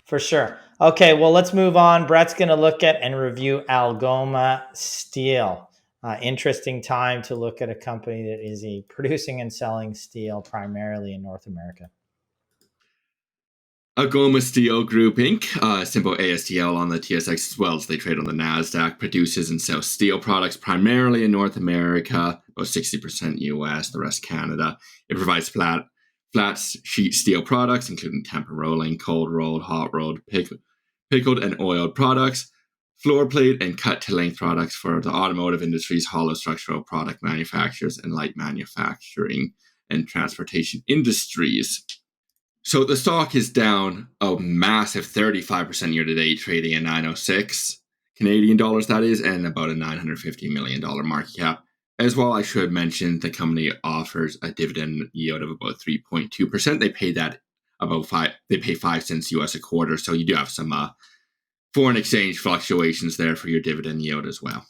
For sure. Okay, well, let's move on. Brett's going to look at and review Algoma Steel. Interesting time to look at a company that is producing and selling steel primarily in North America. Algoma Steel Group Inc., symbol ASTL on the TSX as well as they trade on the NASDAQ, produces and sells steel products primarily in North America, about 60% US, the rest Canada. It provides flat sheet steel products, including temper rolling, cold rolled, hot rolled, pickled and oiled products, floor plate and cut to length products for the automotive industries, hollow structural product manufacturers, and light manufacturing and transportation industries. So the stock is down a massive 35% year to date, trading at 906 Canadian dollars, that is, and about a $950 million market cap. As well, I should mention the company offers a dividend yield of about 3.2%. They pay that they pay 5 cents US a quarter. So you do have some foreign exchange fluctuations there for your dividend yield as well.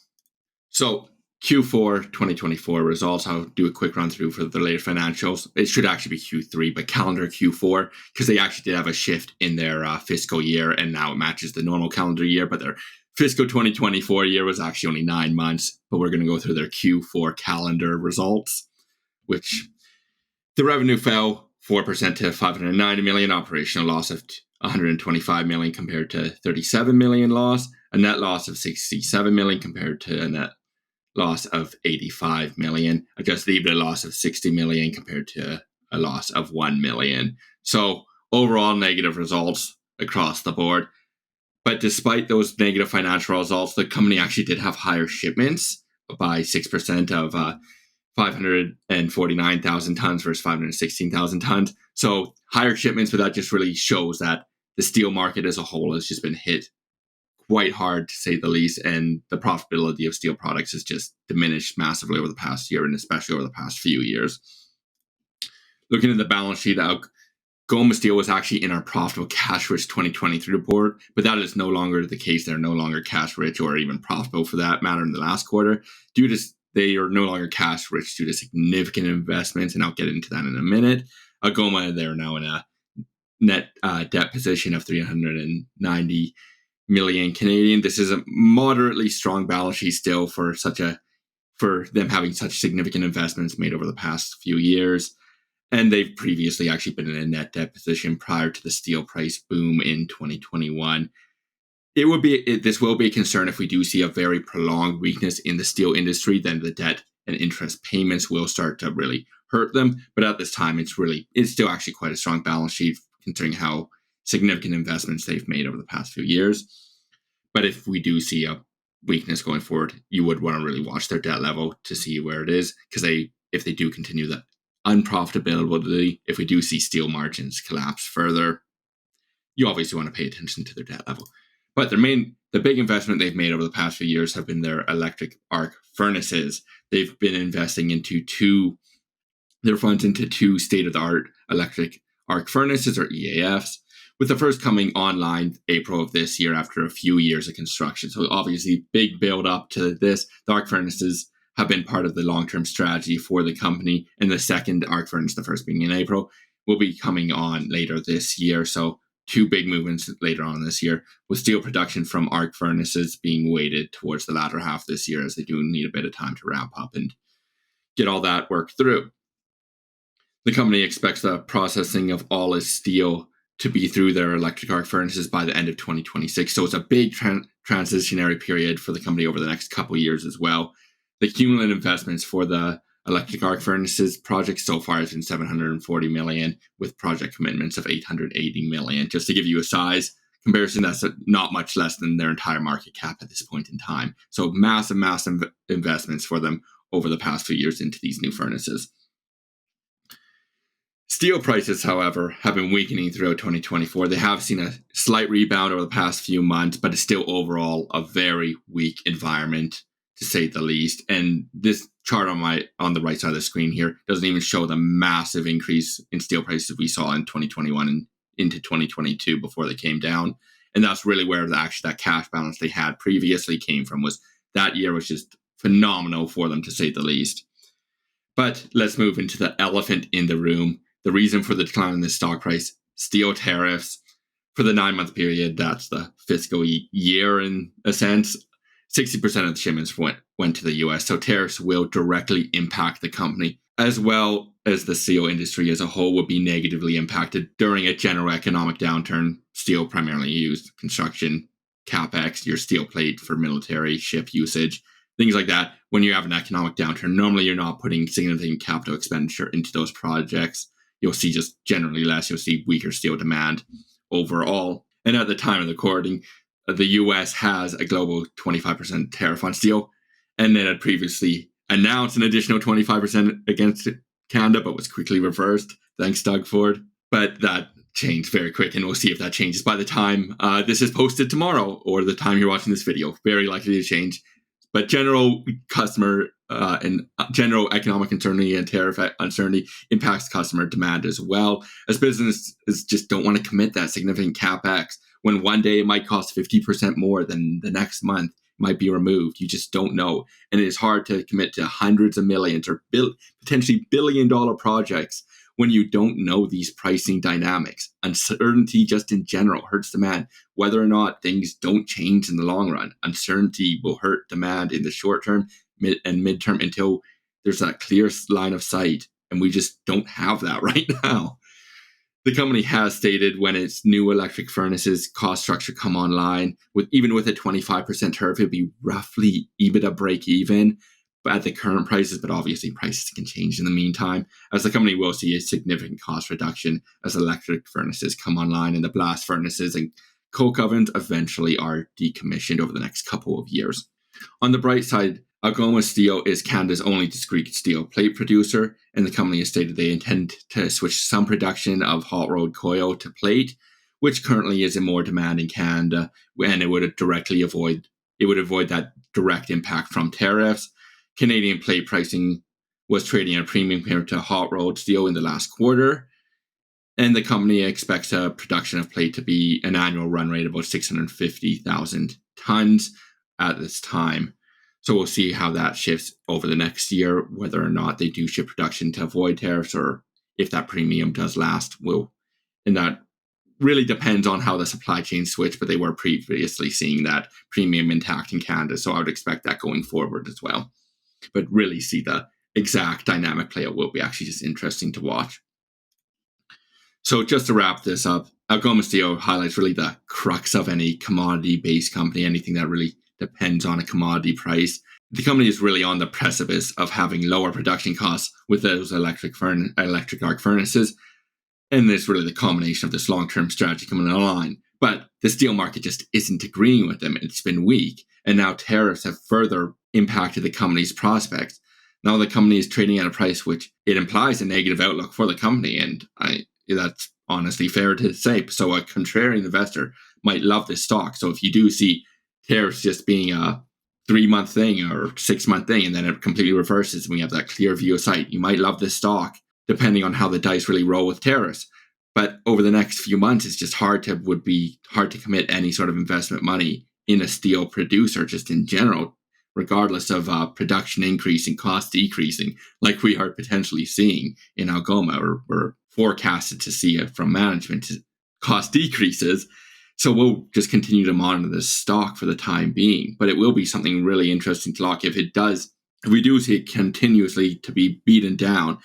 So Q4 2024 results. I'll do a quick run through for the later financials. It should actually be Q3, but calendar Q4, because they actually did have a shift in their fiscal year, and now it matches the normal calendar year, but their fiscal 2024 year was actually only 9 months. But we're going to go through their Q4 calendar results, which the revenue fell 4% to $590 million, operational loss of $125 million compared to $37 million loss, a net loss of $67 million compared to a net loss of $85 million, adjusted EBITDA loss of $60 million compared to a loss of $1 million. So overall negative results across the board. But despite those negative financial results, the company actually did have higher shipments by 6% of 549,000 tons versus 516,000 tons. So higher shipments, but that just really shows that the steel market as a whole has just been hit quite hard, to say the least, and the profitability of steel products has just diminished massively over the past year, and especially over the past few years. Looking at the balance sheet, Algoma Steel was actually in our profitable cash-rich 2023 report, but that is no longer the case. They're no longer cash-rich or even profitable for that matter in the last quarter. They are no longer cash-rich due to significant investments, and I'll get into that in a minute. Algoma, they're now in a net debt position of 390 million Canadian. This is a moderately strong balance sheet still for them having such significant investments made over the past few years. And they've previously actually been in a net debt position prior to the steel price boom in 2021. This will be a concern if we do see a very prolonged weakness in the steel industry, then the debt and interest payments will start to really hurt them. But at this time, it's still actually quite a strong balance sheet considering how significant investments they've made over the past few years. But if we do see a weakness going forward, you would want to really watch their debt level to see where it is, because if they do continue that unprofitability, if we do see steel margins collapse further, you obviously want to pay attention to their debt level. But the big investment they've made over the past few years have been their electric arc furnaces. They've been investing into their funds into two state-of-the-art electric arc furnaces, or EAFs, with the first coming online April of this year after a few years of construction. So obviously, big build up to this. The arc furnaces have been part of the long-term strategy for the company, and the second arc furnace, the first being in April, will be coming on later this year. So two big movements later on this year, with steel production from arc furnaces being weighted towards the latter half this year, as they do need a bit of time to ramp up and get all that worked through. The company expects the processing of all its steel to be through their electric arc furnaces by the end of 2026. So it's a big transitionary period for the company over the next couple of years as well. The cumulative investments for the electric arc furnaces project so far has been $740 million, with project commitments of $880 million. Just to give you a size comparison, that's not much less than their entire market cap at this point in time. So massive investments for them over the past few years into these new furnaces. Steel prices, however, have been weakening throughout 2024. They have seen a slight rebound over the past few months, but it's still overall a very weak environment, to say the least. And this chart on the right side of the screen here doesn't even show the massive increase in steel prices we saw in 2021 and into 2022 before they came down. And that's really where that cash balance they had previously came from. That year was just phenomenal for them, to say the least. But let's move into the elephant in the room. The reason for the decline in the stock price: steel tariffs. for the 9-month period, that's the fiscal year in a sense, 60% of the shipments went to the US. So tariffs will directly impact the company, as well as the steel industry as a whole will be negatively impacted during a general economic downturn. Steel primarily used construction, capex, your steel plate for military ship usage, things like that. When you have an economic downturn, normally you're not putting significant capital expenditure into those projects. You'll see just generally less. You'll see weaker steel demand overall. And at the time of the recording, the US has a global 25% tariff on steel, and then had previously announced an additional 25% against Canada, but was quickly reversed. Thanks, Doug Ford. But that changed very quick, and we'll see if that changes by the time this is posted tomorrow or the time you're watching this video. Very likely to change. But general customer and general economic uncertainty and tariff uncertainty impacts customer demand as well, as businesses just don't want to commit that significant capex when one day it might cost 50% more than the next month might be removed. You just don't know. And it is hard to commit to hundreds of millions or potentially billion-dollar projects when you don't know these pricing dynamics. Uncertainty just in general hurts demand. Whether or not things don't change in the long run, uncertainty will hurt demand in the short term and midterm until there's that clear line of sight. And we just don't have that right now. The company has stated when its new electric furnaces cost structure come online, even with a 25% tariff, it'd be roughly EBITDA break even at the current prices, but obviously prices can change in the meantime, as the company will see a significant cost reduction as electric furnaces come online and the blast furnaces and coke ovens eventually are decommissioned over the next couple of years. On the bright side, Algoma Steel is Canada's only discrete steel plate producer, and the company has stated they intend to switch some production of hot rolled coil to plate, which currently is in more demand in Canada, and it would avoid that direct impact from tariffs. Canadian plate pricing was trading at a premium compared to hot rolled steel in the last quarter, and the company expects a production of plate to be an annual run rate of about 650,000 tons at this time. So we'll see how that shifts over the next year, whether or not they do shift production to avoid tariffs or if that premium does last. And that really depends on how the supply chain switch, but they were previously seeing that premium intact in Canada. So I would expect that going forward as well. But really see the exact dynamic play out will be actually just interesting to watch. So just to wrap this up, Algoma Steel highlights really the crux of any commodity-based company, anything that really depends on a commodity price. The company is really on the precipice of having lower production costs with those electric arc furnaces, and it's really the combination of this long-term strategy coming online. But the steel market just isn't agreeing with them. It's been weak, and now tariffs have further impacted the company's prospects. Now the company is trading at a price which it implies a negative outlook for the company, and that's honestly fair to say. So a contrarian investor might love this stock. So if you do see tariffs just being a 3-month thing or 6-month thing, and then it completely reverses and we have that clear view of sight, you might love this stock depending on how the dice really roll with tariffs. But over the next few months, it's just would be hard to commit any sort of investment money in a steel producer just in general, regardless of production increasing, cost decreasing, like we are potentially seeing in Algoma, or we're forecasted to see it from management to cost decreases. So we'll just continue to monitor this stock for the time being, but it will be something really interesting to lock. If we do see it continuously to be beaten down,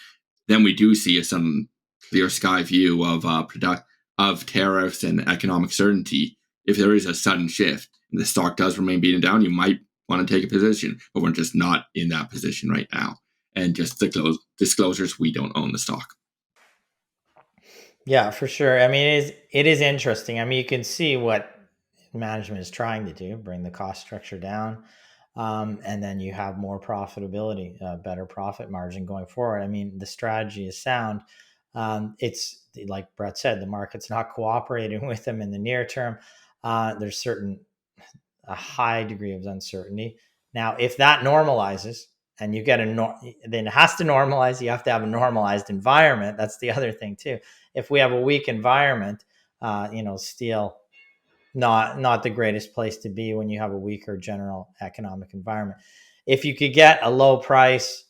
then we do see some clear sky view of tariffs and economic certainty. If there is a sudden shift and the stock does remain beaten down, you might want to take a position, but we're just not in that position right now. And just disclosures, we don't own the stock. Yeah, for sure. I mean, it is interesting. I mean, you can see what management is trying to do: bring the cost structure down, and then you have more profitability, better profit margin going forward. I mean, the strategy is sound. It's like Brett said, the market's not cooperating with them in the near term. There's a high degree of uncertainty. Now, if that normalizes and you get then it has to normalize, you have to have a normalized environment. That's the other thing too. If we have a weak environment, steel, not the greatest place to be when you have a weaker general economic environment. If you could get a low price,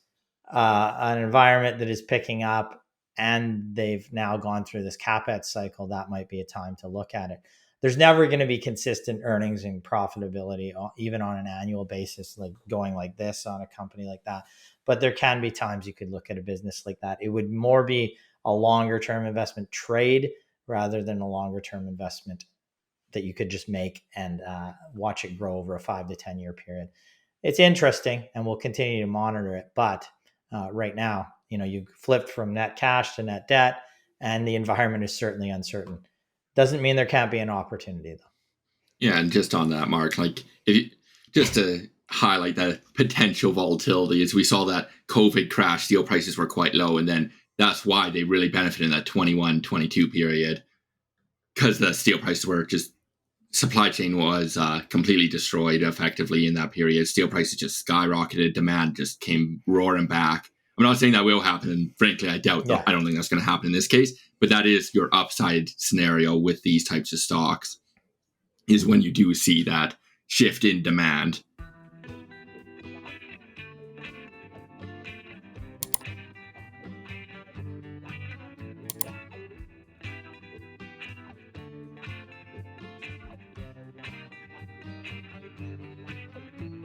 an environment that is picking up, and they've now gone through this CapEx cycle, that might be a time to look at it. there's never going to be consistent earnings and profitability, even on an annual basis, like going like this on a company like that. But there can be times you could look at a business like that. It would more be a longer term investment trade rather than a longer term investment that you could just make and watch it grow over a 5 to 10 year period. It's interesting, and we'll continue to monitor it. But right now, you flipped from net cash to net debt, and the environment is certainly uncertain. Doesn't mean there can't be an opportunity, though. Yeah, and just on that, Mark, like just to highlight that potential volatility, as we saw that COVID crash, steel prices were quite low, and then that's why they really benefited in that 21-22 period, because the steel prices were just, supply chain was completely destroyed effectively in that period. Steel prices just skyrocketed, demand just came roaring back. I'm not saying that will happen, and frankly, I doubt that. I don't think that's going to happen in this case, but that is your upside scenario with these types of stocks, is when you do see that shift in demand